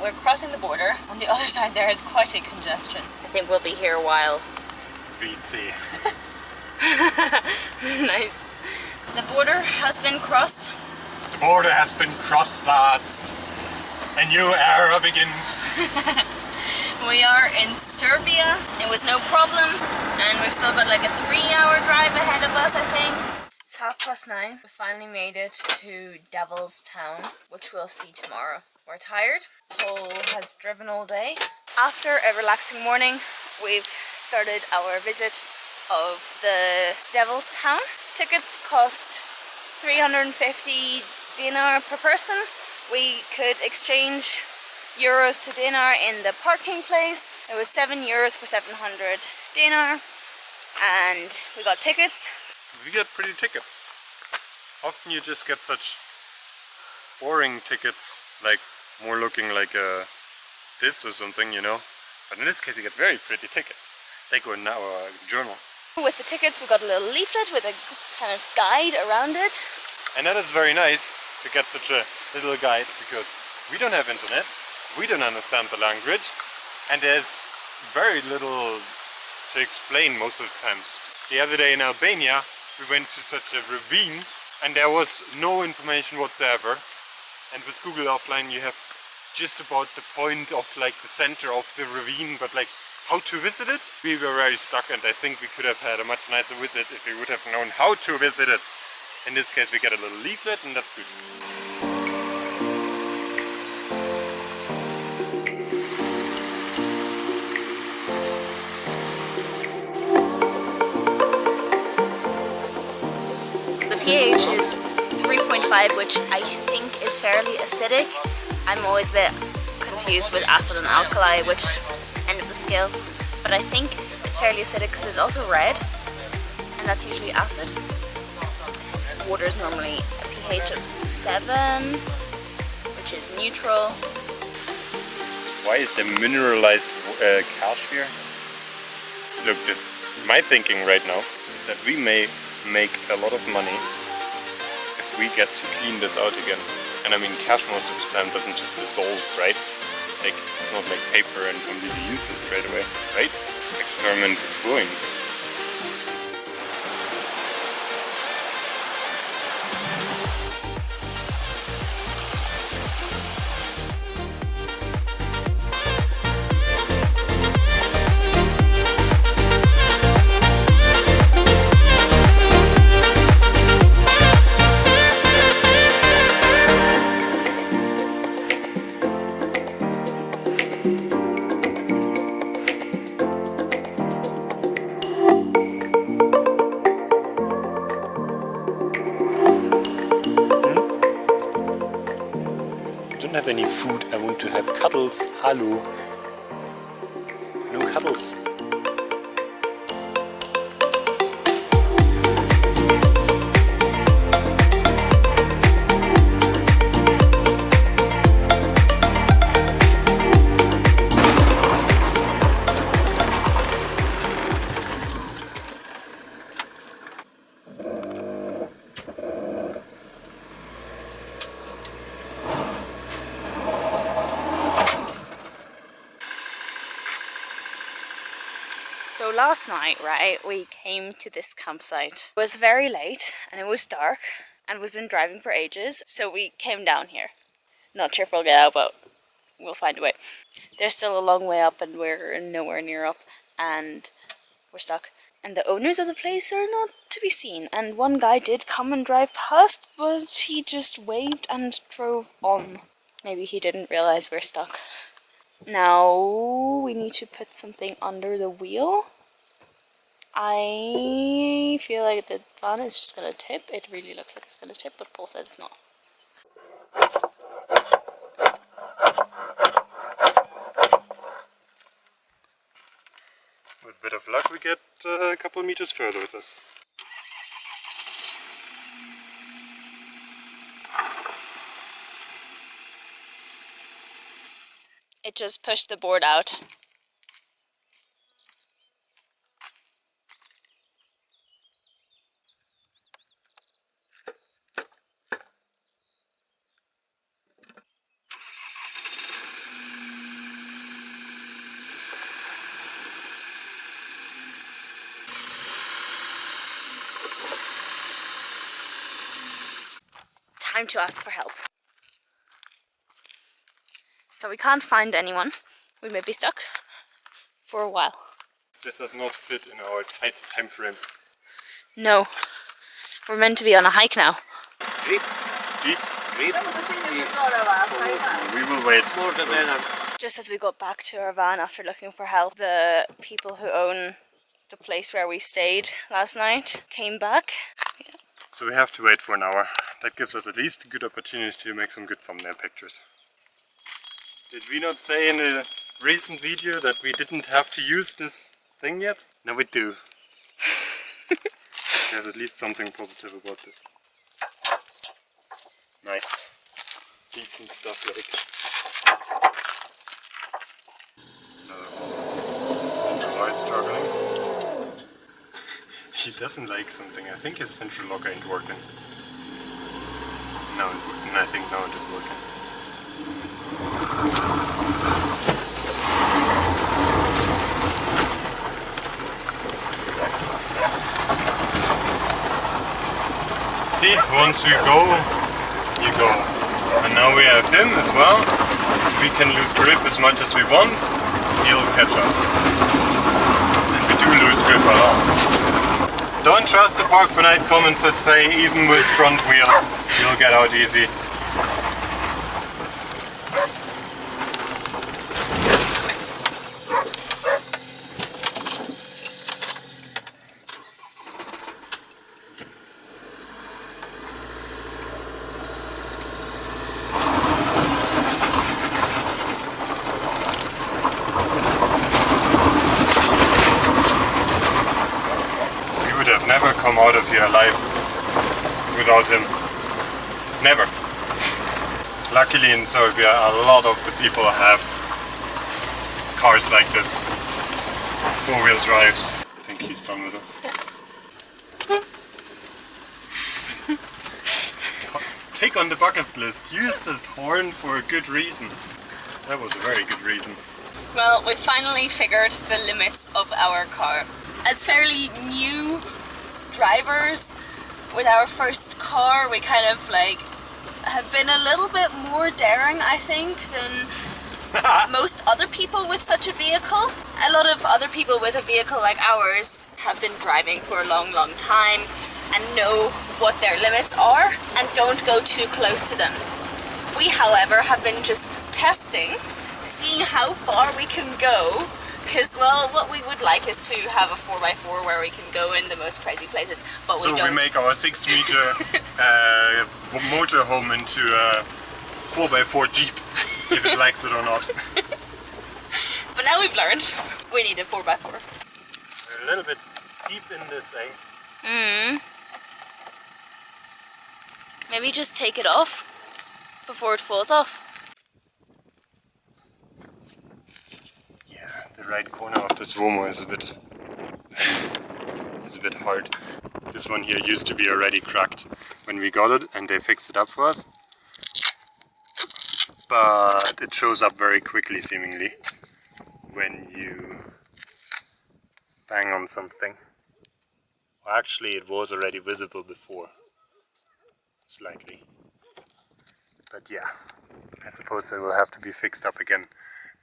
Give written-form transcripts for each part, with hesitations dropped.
we're crossing the border. On the other side there is quite a congestion. I think we'll be here a while. We'd see. Nice. The border has been crossed. The border has been crossed, lads. A new era begins. We are in Serbia. It was no problem, and we've still got like a 3-hour drive ahead of us, I think. It's 9:30. We finally made it to Devil's Town, which we'll see tomorrow. We're tired. Paul has driven all day. After a relaxing morning, we've started our visit of the Devil's Town. Tickets cost 350 dinar per person. We could exchange euros to dinar in the parking place. It was 7 euros for 700 dinar, and we got tickets. We get pretty tickets. Often you just get such boring tickets, like more looking like this or something, you know. But in this case you get very pretty tickets. They go in our journal. With the tickets we got a little leaflet with a kind of guide around it. And that is very nice to get such a little guide, because we don't have internet, we don't understand the language, and there's very little to explain most of the time. The other day in Albania we went to such a ravine and there was no information whatsoever, and with Google Offline you have just about the point of like the center of the ravine, but like how to visit it? We were very stuck, and I think we could have had a much nicer visit if we would have known how to visit it. In this case we get a little leaflet, and that's good. The pH is 3.5, which I think is fairly acidic. I'm always a bit confused with acid and alkali, which end of the scale, but I think it's fairly acidic because it's also red, and that's usually acid. Water is normally a pH of 7, which is neutral. Why is there mineralized cash here? Look, my thinking right now is that we may make a lot of money if we get to clean this out again. And I mean, cash most of the time doesn't just dissolve, right? Like, it's not like paper and completely useless straight away, right? Experiment is going. Have any food, I want to have cuddles. Hallo. No cuddles. So last night, right, we came to this campsite. It was very late and it was dark, and we've been driving for ages, so we came down here. Not sure if we'll get out, but we'll find a way. There's still a long way up and we're nowhere near up, and we're stuck. And the owners of the place are not to be seen, and one guy did come and drive past, but he just waved and drove on. Maybe he didn't realize we're stuck. Now we need to put something under the wheel. I feel like the van is just gonna tip. It really looks like it's gonna tip, but Paul said it's not. With a bit of luck we get a couple meters further with this. It just pushed the board out. Time to ask for help. So we can't find anyone. We may be stuck for a while. This does not fit in our tight time frame. No. We're meant to be on a hike now. Jeep. We will wait. Just as we got back to our van after looking for help, the people who own the place where we stayed last night came back. Yeah. So we have to wait for an hour. That gives us at least a good opportunity to make some good thumbnail pictures. Did we not say in a recent video that we didn't have to use this thing yet? Now we do. There's at least something positive about this. Nice. Decent stuff, like. Why struggling? He doesn't like something. I think his central locker ain't working. No, I think now it is working. See, once we go, you go. And now we have him as well, so we can lose grip as much as we want. He'll catch us. And we do lose grip a lot. Don't trust the Park for Night comments that say even with front wheel, you'll get out easy. Never come out of here alive without him. Never. Luckily in Serbia a lot of the people have cars like this. 4-wheel drives. I think he's done with us. Take on the bucket list. Use this horn for a good reason. That was a very good reason. Well, we finally figured the limits of our car. As fairly new drivers with our first car, we kind of like have been a little bit more daring, I think, than most other people with such a vehicle. A lot of other people with a vehicle like ours have been driving for a long time and know what their limits are and don't go too close to them. We, however, have been just testing, seeing how far we can go. Because, well, what we would like is to have a 4x4 where we can go in the most crazy places, but so we don't. So we make our 6-meter motorhome into a 4x4 Jeep, if it likes it or not. But now we've learned we need a 4x4. We're a little bit deep in this, eh? Maybe just take it off before it falls off. The right corner of this Llama is a bit hard. This one here used to be already cracked when we got it and they fixed it up for us. But it shows up very quickly seemingly when you bang on something. Well, actually it was already visible before, slightly. But yeah, I suppose it will have to be fixed up again.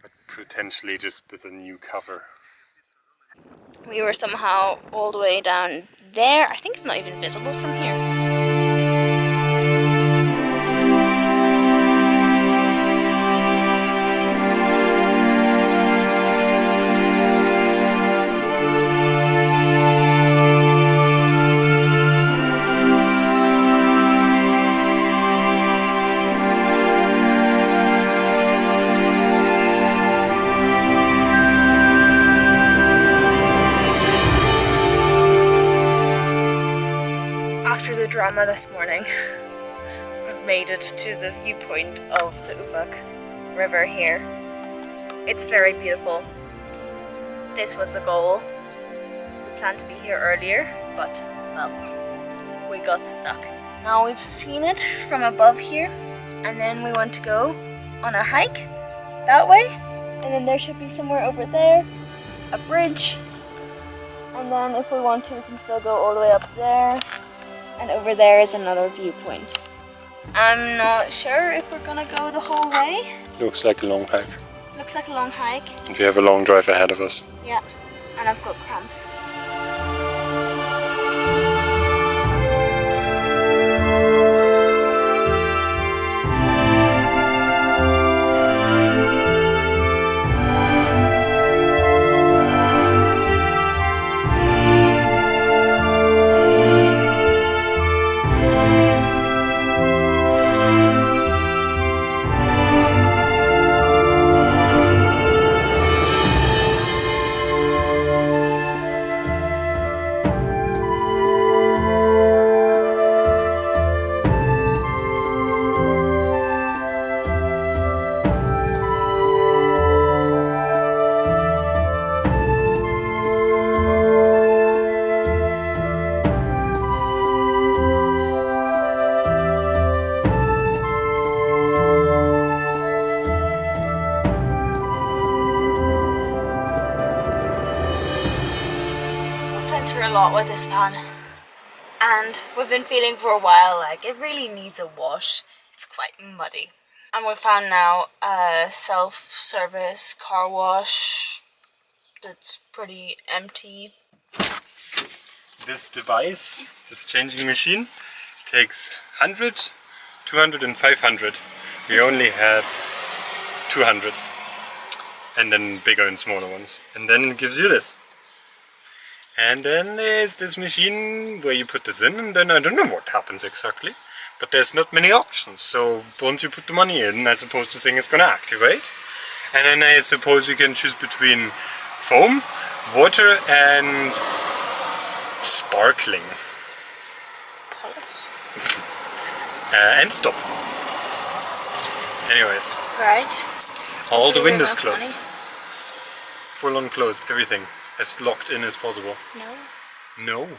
But potentially just with a new cover. We were somehow all the way down there. I think it's not even visible from here. After the drama this morning, we've made it to the viewpoint of the Uvak River here. It's very beautiful. This was the goal. We planned to be here earlier, but, well, we got stuck. Now we've seen it from above here, and then we want to go on a hike that way, and then there should be somewhere over there, a bridge, and then if we want to, we can still go all the way up there. And over there is another viewpoint. I'm not sure if we're gonna go the whole way. Looks like a long hike. Looks like a long hike. And we have a long drive ahead of us. Yeah, and I've got cramps. Through a lot with this van, and we've been feeling for a while like it really needs a wash. It's quite muddy, and we found now a self-service car wash that's pretty empty. This device, this changing machine, takes 100, 200 and 500. We only had 200, and then bigger and smaller ones, and then it gives you this. And then there's this machine where you put this in, and then I don't know what happens exactly, but there's not many options. So once you put the money in, I suppose the thing is gonna activate. And then I suppose you can choose between foam, water and sparkling. And stop. Anyways. Right. All the windows closed. Full on closed, everything. As locked in as possible. No. No.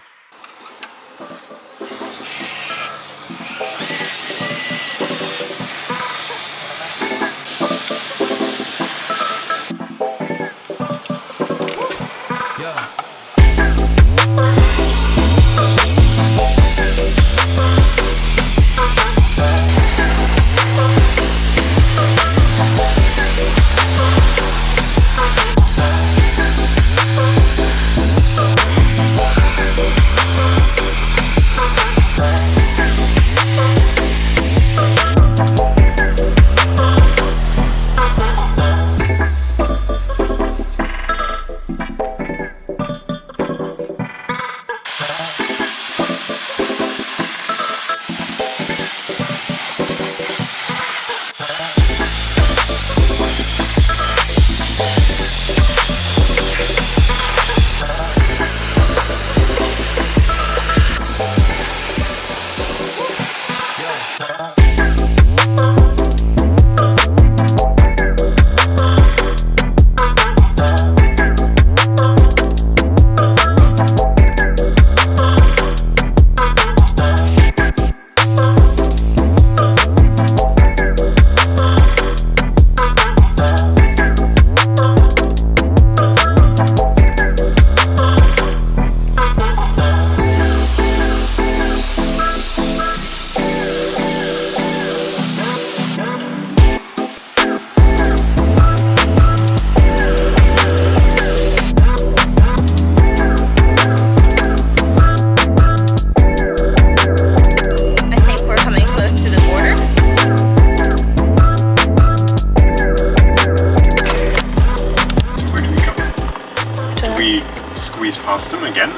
Squeeze past them again. I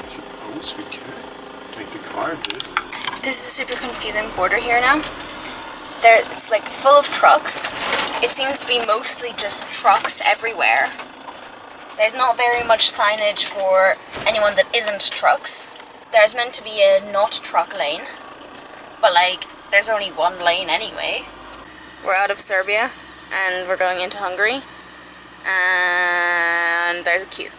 suppose we could, like the car did. This is a super confusing border here now. It's like full of trucks. It seems to be mostly just trucks everywhere. There's not very much signage for anyone that isn't trucks. There's meant to be a not truck lane, but like there's only one lane anyway. We're out of Serbia and we're going into Hungary, and there's a queue.